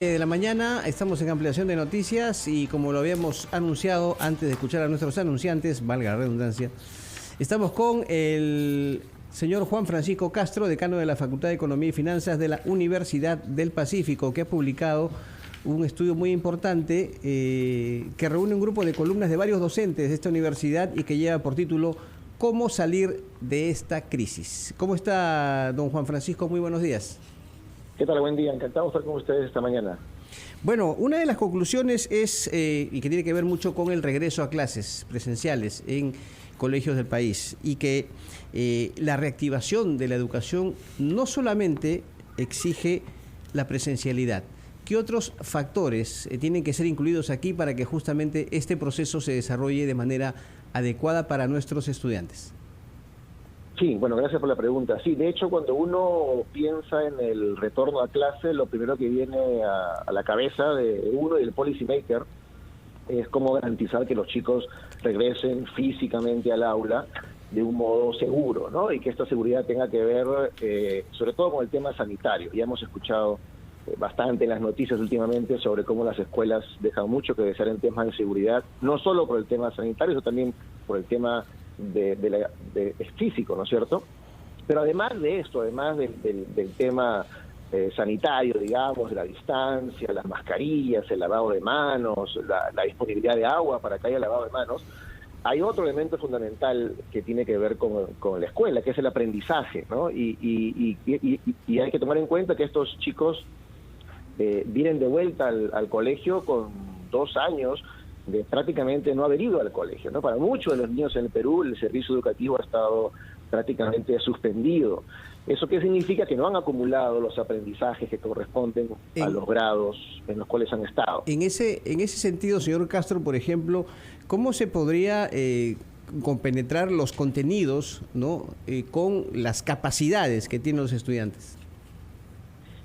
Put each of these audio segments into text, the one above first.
De la mañana estamos en ampliación de noticias y como lo habíamos anunciado antes de escuchar a nuestros anunciantes, valga la redundancia, estamos con el señor Juan Francisco Castro, decano de la Facultad de Economía y Finanzas de la Universidad del Pacífico, que ha publicado un estudio muy importante que reúne un grupo de columnas de varios docentes de esta universidad y que lleva por título ¿Cómo salir de esta crisis? ¿Cómo está, don Juan Francisco? Muy buenos días. ¿Qué tal? Buen día. Encantado de estar con ustedes esta mañana. Bueno, una de las conclusiones es, y que tiene que ver mucho con el regreso a clases presenciales en colegios del país, y que la reactivación de la educación no solamente exige la presencialidad. ¿Qué otros factores tienen que ser incluidos aquí para que justamente este proceso se desarrolle de manera adecuada para nuestros estudiantes? Sí, bueno, gracias por la pregunta. Sí, de hecho, cuando uno piensa en el retorno a clase, lo primero que viene a la cabeza de uno y del policy maker es cómo garantizar que los chicos regresen físicamente al aula de un modo seguro, ¿no? Y que esta seguridad tenga que ver, sobre todo con el tema sanitario. Ya hemos escuchado bastante en las noticias últimamente sobre cómo las escuelas dejan mucho que desear en temas de seguridad, no solo por el tema sanitario, sino también por el tema físico, ¿no es cierto? Pero además de esto, además del tema sanitario, digamos, de la distancia, las mascarillas, el lavado de manos, la disponibilidad de agua para que haya lavado de manos, hay otro elemento fundamental que tiene que ver con la escuela, que es el aprendizaje, ¿no? Y hay que tomar en cuenta que estos chicos vienen de vuelta al colegio con 2 años de prácticamente no haber ido al colegio, ¿no? Para muchos de los niños en el Perú el servicio educativo ha estado prácticamente suspendido. ¿Eso qué significa? Que no han acumulado los aprendizajes que corresponden a los grados en los cuales han estado. En ese sentido, señor Castro, por ejemplo, ¿cómo se podría compenetrar los contenidos, ¿no? Con las capacidades que tienen los estudiantes?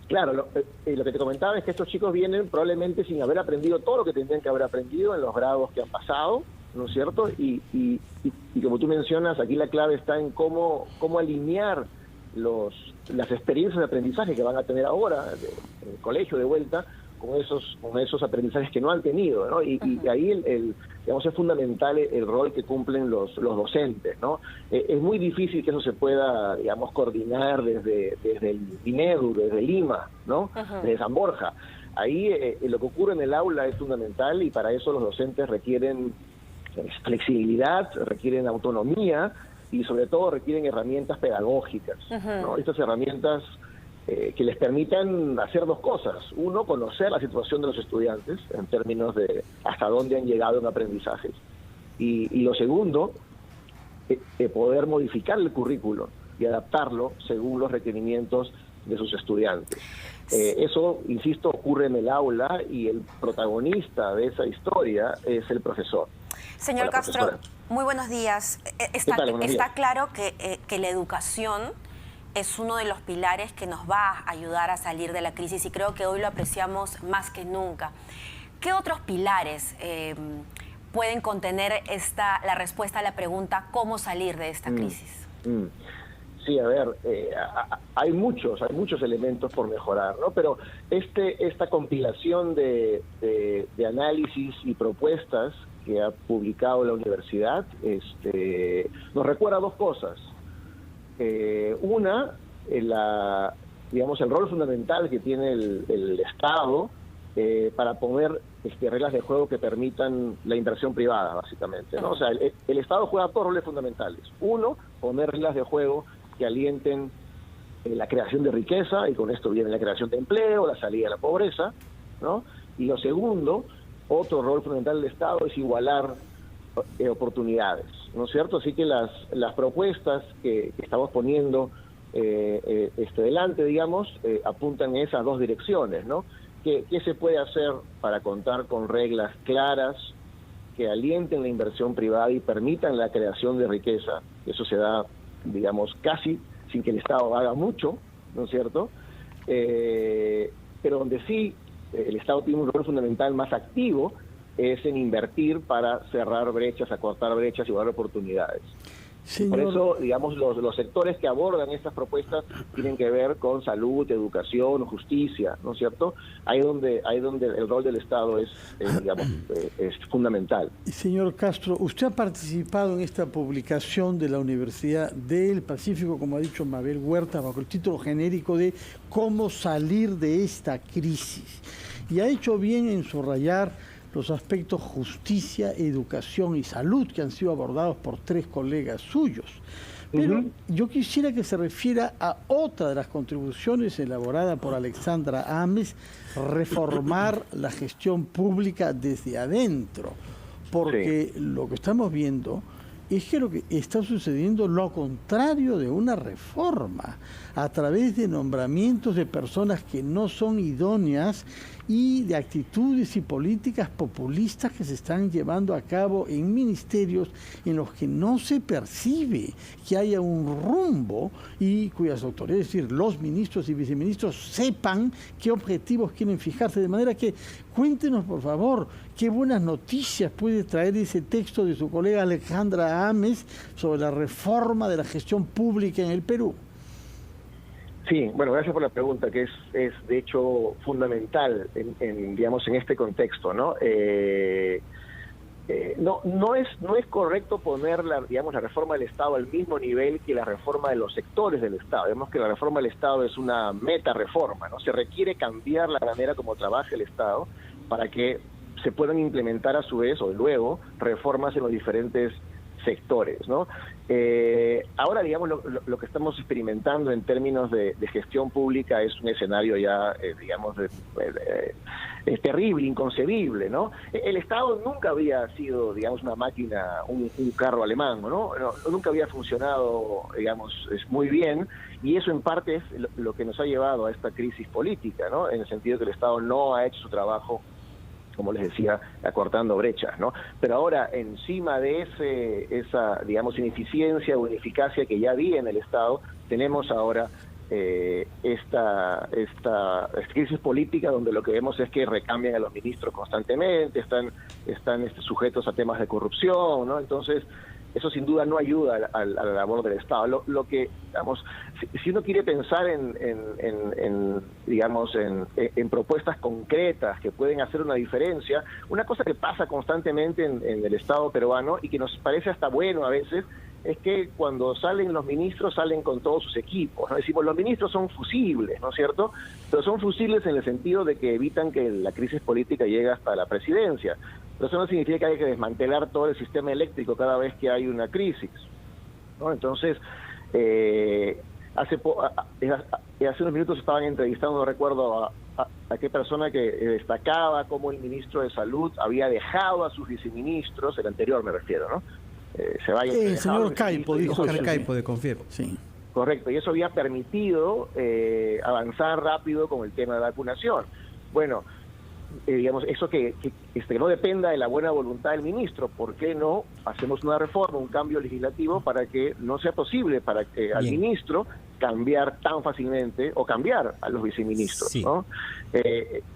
Claro, lo que te comentaba es que estos chicos vienen probablemente sin haber aprendido todo lo que tendrían que haber aprendido en los grados que han pasado, ¿no es cierto? Y como tú mencionas, aquí la clave está en cómo alinear las experiencias de aprendizaje que van a tener ahora en el colegio de vuelta con esos aprendizajes que no han tenido, ¿no? Y ahí digamos, es fundamental el rol que cumplen los docentes, ¿no? Es muy difícil que eso se pueda, digamos, coordinar desde el INEDU, desde Lima, ¿no? Desde San Borja. Ahí lo que ocurre en el aula es fundamental y para eso los docentes requieren flexibilidad, requieren autonomía y sobre todo requieren herramientas pedagógicas, ¿no? Estas herramientas que les permitan hacer 2 cosas. Uno, conocer la situación de los estudiantes en términos de hasta dónde han llegado en aprendizajes. Y lo segundo, poder modificar el currículo y adaptarlo según los requerimientos de sus estudiantes. Eso, insisto, ocurre en el aula y el protagonista de esa historia es el profesor. Señor Castro, muy buenos días. Está claro que la educación es uno de los pilares que nos va a ayudar a salir de la crisis y creo que hoy lo apreciamos más que nunca. ¿Qué otros pilares pueden contener la respuesta a la pregunta ¿cómo salir de esta crisis? Sí, a ver, hay muchos elementos por mejorar, ¿no? Pero esta compilación de análisis y propuestas que ha publicado la universidad nos recuerda 2 cosas. Una, digamos, el rol fundamental que tiene el Estado para poner reglas de juego que permitan la inversión privada, básicamente, ¿no? O sea, el Estado juega 2 roles fundamentales. Uno, poner reglas de juego que alienten la creación de riqueza, y con esto viene la creación de empleo, la salida de la pobreza, ¿no? Y lo segundo, otro rol fundamental del Estado es igualar oportunidades, ¿no es cierto? Así que las propuestas que estamos poniendo delante, digamos, apuntan en esas 2 direcciones, ¿no? ¿Qué se puede hacer para contar con reglas claras que alienten la inversión privada y permitan la creación de riqueza? Eso se da, digamos, casi sin que el Estado haga mucho, ¿no es cierto? Pero donde sí el Estado tiene un rol fundamental más activo es en invertir para cerrar brechas, acortar brechas y dar oportunidades. Por eso, digamos, los sectores que abordan estas propuestas tienen que ver con salud, educación, justicia, ¿no es cierto? Ahí donde el rol del Estado es fundamental. Señor Castro, usted ha participado en esta publicación de la Universidad del Pacífico, como ha dicho Mabel Huerta, bajo el título genérico de ¿Cómo salir de esta crisis? Y ha hecho bien en subrayar los aspectos justicia, educación y salud que han sido abordados por 3 colegas suyos. Pero yo quisiera que se refiera a otra de las contribuciones elaborada por Alexandra Ames, reformar la gestión pública desde adentro, porque lo que estamos viendo es que lo que está sucediendo lo contrario de una reforma, a través de nombramientos de personas que no son idóneas y de actitudes y políticas populistas que se están llevando a cabo en ministerios en los que no se percibe que haya un rumbo y cuyas autoridades, es decir, los ministros y viceministros, sepan qué objetivos quieren fijarse. De manera que cuéntenos, por favor, qué buenas noticias puede traer ese texto de su colega Alexandra Ames sobre la reforma de la gestión pública en el Perú. Sí, bueno, gracias por la pregunta, que es de hecho fundamental digamos, en este contexto, ¿no? No es correcto poner la reforma del Estado al mismo nivel que la reforma de los sectores del Estado. Vemos que la reforma del Estado es una meta reforma, ¿no? Se requiere cambiar la manera como trabaja el Estado para que se puedan implementar a su vez o luego reformas en los diferentes sectores, ¿no? Ahora, digamos, lo que estamos experimentando en términos de gestión pública es un escenario ya, terrible, inconcebible, ¿no? El Estado nunca había sido, digamos, una máquina, un carro alemán, ¿no? Nunca había funcionado, digamos, muy bien, y eso en parte es lo que nos ha llevado a esta crisis política, ¿no? En el sentido que el Estado no ha hecho su trabajo, como les decía, acortando brechas, ¿no? Pero ahora, encima de esa, digamos, ineficiencia o ineficacia que ya había en el Estado, tenemos ahora esta crisis política donde lo que vemos es que recambian a los ministros constantemente, están sujetos a temas de corrupción, ¿no? Entonces, eso sin duda no ayuda a la labor del Estado. Lo que, digamos, si uno quiere pensar en propuestas concretas que pueden hacer una diferencia, una cosa que pasa constantemente en el Estado peruano y que nos parece hasta bueno a veces, es que cuando salen los ministros salen con todos sus equipos, ¿no? Decimos, los ministros son fusibles, ¿no es cierto? Pero son fusibles en el sentido de que evitan que la crisis política llegue hasta la presidencia. Pero eso no significa que hay que desmantelar todo el sistema eléctrico cada vez que hay una crisis, ¿no? Entonces, hace unos minutos estaban entrevistando, no recuerdo a qué persona que destacaba cómo el ministro de Salud había dejado a sus viceministros, el anterior me refiero, ¿no? El señor Caipo, dijo Oscar Caipo de Confiero. Sí. Correcto, y eso había permitido avanzar rápido con el tema de vacunación. Bueno, digamos, eso que no dependa de la buena voluntad del ministro. ¿Por qué no hacemos una reforma, un cambio legislativo para que no sea posible para que al ministro cambiar tan fácilmente o cambiar a los viceministros, sí, ¿no?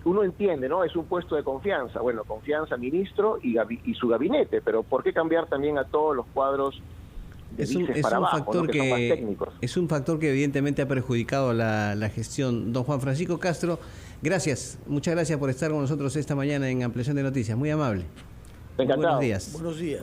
Uno entiende, ¿no? Es un puesto de confianza. Bueno, confianza ministro y su gabinete, pero ¿por qué cambiar también a todos los cuadros? Es un factor que evidentemente ha perjudicado la gestión. Don Juan Francisco Castro, gracias, muchas gracias por estar con nosotros esta mañana en Ampliación de Noticias, muy amable. Encantado. Buenos días. Buenos días.